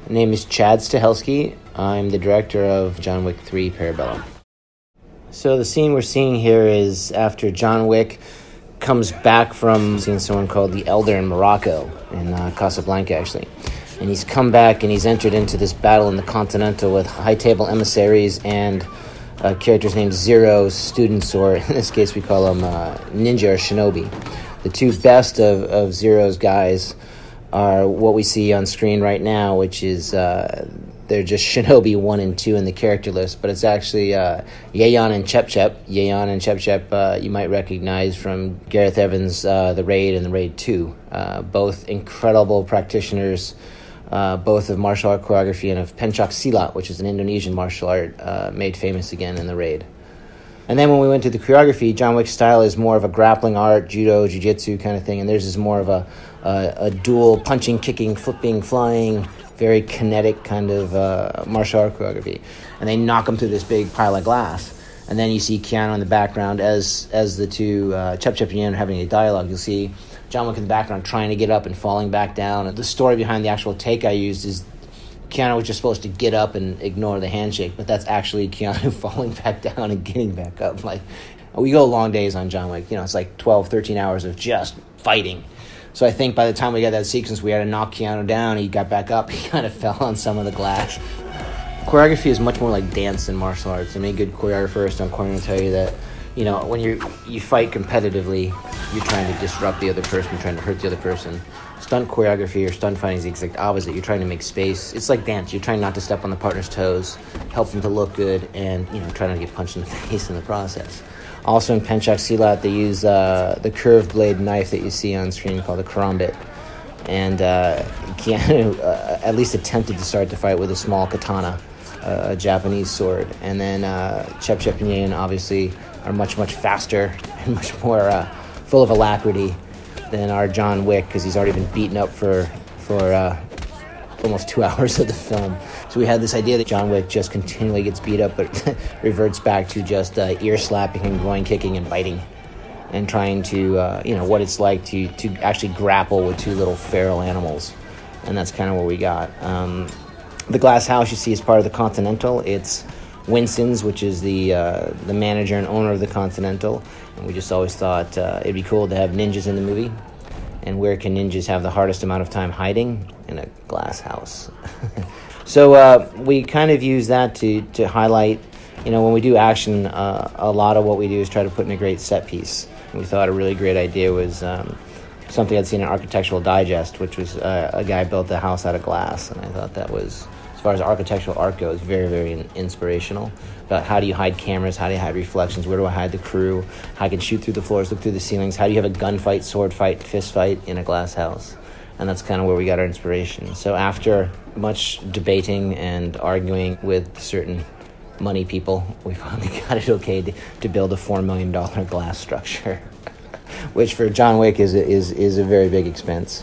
My name is Chad Stahelski. I'm the director of John Wick 3 Parabellum. So the scene we're seeing here is after John Wick comes back from seeing someone called the Elder in Morocco, in Casablanca actually. And he's come back and he's entered into this battle in the Continental with high table emissaries and characters named Zero's students, or in this case we call them ninja or shinobi. The two best of Zero's guys are what we see on screen right now, which is they're just Shinobi 1 and 2 in the character list, but it's actually Yayan and Cecep. Yayan and Cecep you might recognize from Gareth Evans' The Raid and The Raid 2. Both incredible practitioners, both of martial art choreography and of pencak silat, which is an Indonesian martial art made famous again in The Raid. And then when we went to the choreography, John Wick's style is more of a grappling art, judo, jiu-jitsu kind of thing, and theirs is more of a dual punching, kicking, flipping, flying, very kinetic kind of martial art choreography. And they knock them through this big pile of glass. And then you see Keanu in the background as the two, Cecep and Yayan, are having a dialogue. You'll see John Wick in the background trying to get up and falling back down. And the story behind the actual take I used is Keanu was just supposed to get up and ignore the handshake, but that's actually Keanu falling back down and getting back up. Like, we go long days on John Wick. It's like 12, 13 hours of just fighting. So I think by the time we got that sequence, we had to knock Keanu down. He got back up. He kind of fell on some of the glass. Choreography is much more like dance than martial arts. I mean, good choreographers don't tell you that, when you fight competitively, you're trying to disrupt the other person, you're trying to hurt the other person. Stunt choreography or stunt fighting is the exact opposite. You're trying to make space. It's like dance. You're trying not to step on the partner's toes, help them to look good, and try not to get punched in the face in the process. Also in pencak silat, they use the curved blade knife that you see on screen called a karambit. And Keanu at least attempted to start the fight with a small katana, a Japanese sword. And then Cecep and Yayan obviously are much, much faster and much more full of alacrity than our John Wick, because he's already been beaten up for almost 2 hours of the film. So we had this idea that John Wick just continually gets beat up, but reverts back to just ear slapping and groin kicking and biting, and trying to what it's like to actually grapple with two little feral animals, and that's kind of what we got. The glass house you see is part of the Continental. It's Winston's, which is the manager and owner of the Continental, and we just always thought it'd be cool to have ninjas in the movie. And where can ninjas have the hardest amount of time hiding? In a glass house. So we kind of use that to highlight, when we do action, a lot of what we do is try to put in a great set piece. And we thought a really great idea was something I'd seen in Architectural Digest, which was a guy built a house out of glass, and I thought that was, as far as architectural art goes, very, very inspirational. About how do you hide cameras, how do you hide reflections, where do I hide the crew, how I can shoot through the floors, look through the ceilings, how do you have a gunfight, sword fight, fist fight in a glass house? And that's kind of where we got our inspiration. So after much debating and arguing with certain money people, we finally got it okay to build a $4 million glass structure, which for John Wick is a very big expense.